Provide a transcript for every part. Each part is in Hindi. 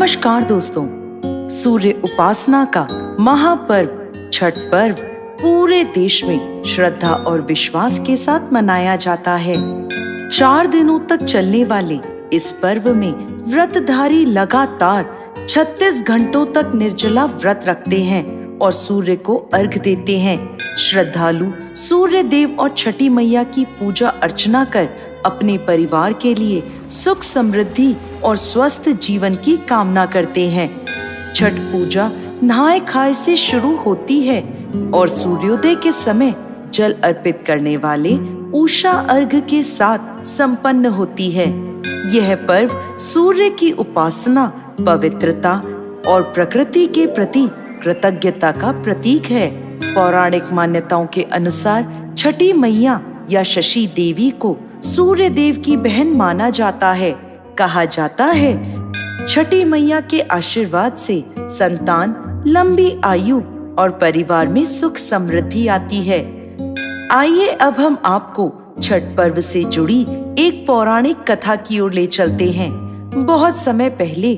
नमस्कार दोस्तों, सूर्य उपासना का महापर्व छठ पर्व पूरे देश में श्रद्धा और विश्वास के साथ मनाया जाता है। 4 दिनों तक चलने वाले इस पर्व में व्रतधारी लगातार 36 घंटों तक निर्जला व्रत रखते हैं और सूर्य को अर्घ देते हैं। श्रद्धालु सूर्य देव और छठी मैया की पूजा अर्चना कर अपने परिवार के लिए सुख समृद्धि और स्वस्थ जीवन की कामना करते हैं। छठ पूजा नहाए खाए से शुरू होती है और सूर्योदय के समय जल अर्पित करने वाले उषा अर्घ के साथ संपन्न होती है। यह पर्व सूर्य की उपासना, पवित्रता और प्रकृति के प्रति कृतज्ञता का प्रतीक है। पौराणिक मान्यताओं के अनुसार छठी मैया या शशि देवी को सूर्य देव की बहन माना जाता है। कहा जाता है छठी मैया के आशीर्वाद से संतान, लंबी आयु और परिवार में सुख समृद्धि आती है। आइए अब हम आपको छठ पर्व से जुड़ी एक पौराणिक कथा की ओर ले चलते हैं। बहुत समय पहले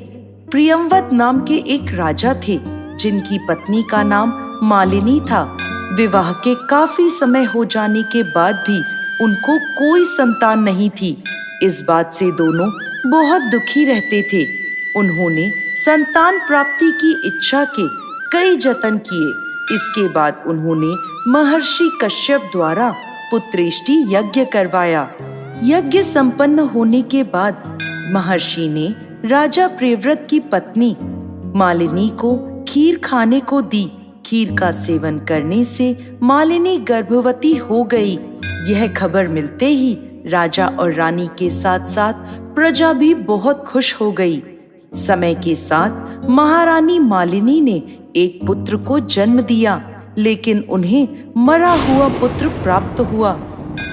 प्रियंवत नाम के एक राजा थे जिनकी पत्नी का नाम मालिनी था। विवाह के काफी समय हो जाने के बाद भी उनको कोई संतान नहीं थी। इस बात से दोनों बहुत दुखी रहते थे। उन्होंने संतान प्राप्ति की इच्छा के कई जतन किए। इसके बाद उन्होंने महर्षि कश्यप द्वारा पुत्रेष्टि यज्ञ करवाया। यज्ञ संपन्न होने के बाद महर्षि ने राजा प्रियव्रत की पत्नी मालिनी को खीर खाने को दी। खीर का सेवन करने से मालिनी गर्भवती हो गई। यह खबर मिलते ही राजा और रानी के साथ साथ प्रजा भी बहुत खुश हो गई। समय के साथ महारानी मालिनी ने एक पुत्र को जन्म दिया, लेकिन उन्हें मरा हुआ पुत्र प्राप्त हुआ।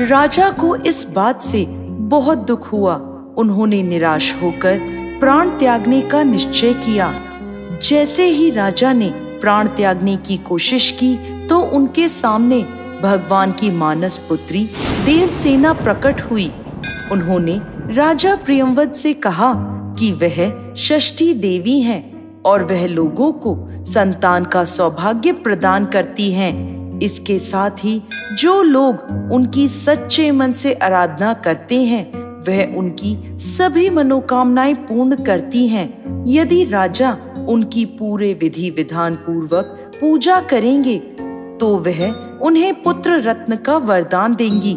राजा को इस बात से बहुत दुख हुआ। उन्होंने निराश होकर प्राण त्यागने का निश्चय किया। जैसे ही राजा ने प्राण त्यागने की कोशिश की तो उनके सामने भगवान की मानस पुत्री देवसेना प्रकट हुई। उन्होंने राजा प्रियंवत से कहा कि वह षष्ठी देवी हैं और वह लोगों को संतान का सौभाग्य प्रदान करती हैं। इसके साथ ही जो लोग उनकी सच्चे मन से आराधना करते हैं वह उनकी सभी मनोकामनाएं पूर्ण करती हैं। यदि राजा उनकी पूरे विधि विधान पूर्वक पूजा करेंगे तो वह उन्हें पुत्र रत्न का वरदान देंगी।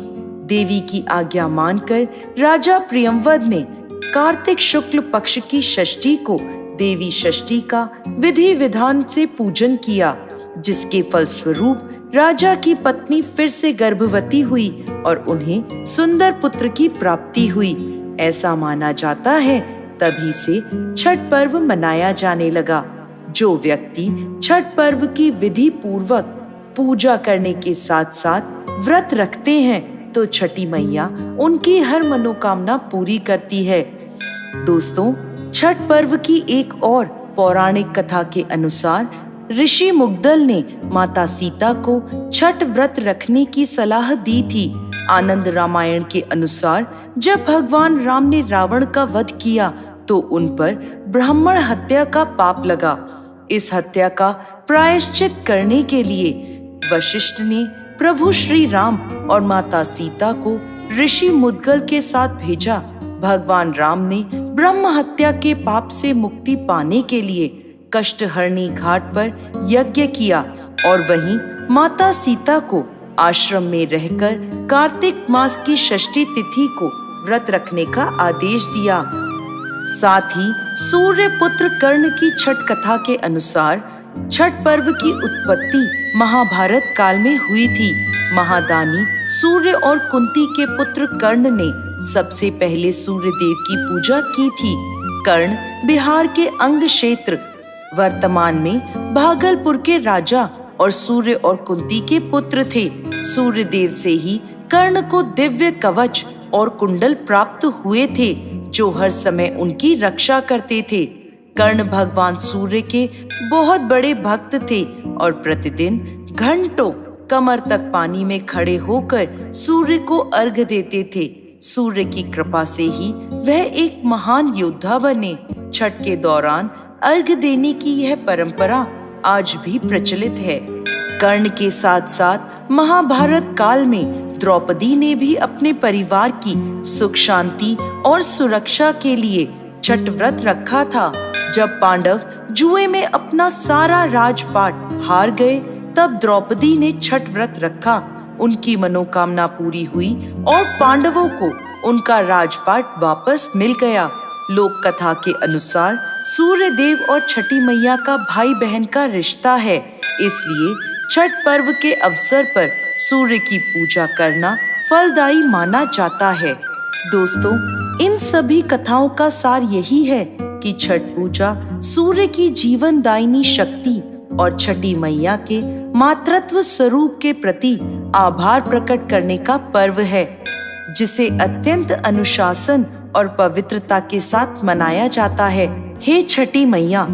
देवी की आज्ञा मानकर राजा प्रियंवद ने कार्तिक शुक्ल पक्ष की षष्ठी को देवी षष्ठी का विधि विधान से पूजन किया, जिसके फलस्वरूप राजा की पत्नी फिर से गर्भवती हुई और उन्हें सुंदर पुत्र की प्राप्ति हुई। ऐसा माना जाता है तभी से छठ पर्व मनाया जाने लगा। जो व्यक्ति छठ पर्व की विधि पूर्वक पूजा करने के साथ साथ व्रत रखते हैं तो छठी मैया उनकी हर मनोकामना पूरी करती है। दोस्तों, छठ पर्व की एक और पौराणिक कथा के अनुसार ऋषि मुग्दल ने माता सीता को छठ व्रत रखने की सलाह दी थी। आनंद रामायण के अनुसार जब भगवान राम ने रावण का वध किया तो उन पर ब्राह्मण हत्या का पाप लगा। इस हत्या का प्रायश्चित करने के लिए वशिष्ठ ने प्रभु श्री राम और माता सीता को ऋषि मुद्गल के साथ भेजा। भगवान राम ने ब्रह्म हत्या के पाप से मुक्ति पाने के लिए कष्टहरणी घाट पर यज्ञ किया और वहीं माता सीता को आश्रम में रहकर कार्तिक मास की षष्ठी तिथि को व्रत रखने का आदेश दिया। साथ ही सूर्य पुत्र कर्ण की छठ कथा के अनुसार छठ पर्व की उत्पत्ति महाभारत काल में हुई थी। महादानी सूर्य और कुंती के पुत्र कर्ण ने सबसे पहले सूर्य देव की पूजा की थी। कर्ण बिहार के अंग क्षेत्र वर्तमान में भागलपुर के राजा और सूर्य और कुंती के पुत्र थे। सूर्य देव से ही कर्ण को दिव्य कवच और कुंडल प्राप्त हुए थे जो हर समय उनकी रक्षा करते थे। कर्ण भगवान सूर्य के बहुत बड़े भक्त थे और प्रतिदिन घंटों कमर तक पानी में खड़े होकर सूर्य को अर्घ देते थे। सूर्य की कृपा से ही वह एक महान योद्धा बने। छठ के दौरान अर्घ देने की यह परंपरा आज भी प्रचलित है। कर्ण के साथ साथ महाभारत काल में द्रौपदी ने भी अपने परिवार की सुख शांति और सुरक्षा के लिए छठ व्रत रखा था। जब पांडव जुए में अपना सारा राजपाट हार गए, तब द्रौपदी ने छठ व्रत रखा। उनकी मनोकामना पूरी हुई और पांडवों को उनका राजपाट वापस मिल गया। लोक कथा के अनुसार सूर्य देव और छठी मैया का भाई बहन का रिश्ता है, इसलिए छठ पर्व के अवसर पर सूर्य की पूजा करना फलदायी माना जाता है। दोस्तों, इन सभी कथाओं का सार यही है कि छठ पूजा सूर्य की जीवनदायिनी शक्ति और छठी मैया के मातृत्व स्वरूप के प्रति आभार प्रकट करने का पर्व है, जिसे अत्यंत अनुशासन और पवित्रता के साथ मनाया जाता है। हे छठी मैया,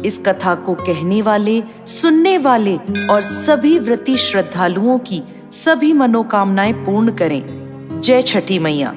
इस कथा को कहने वाले, सुनने वाले और सभी व्रती श्रद्धालुओं की सभी मनोकामनाएं पूर्ण करें। जय छठी मैया।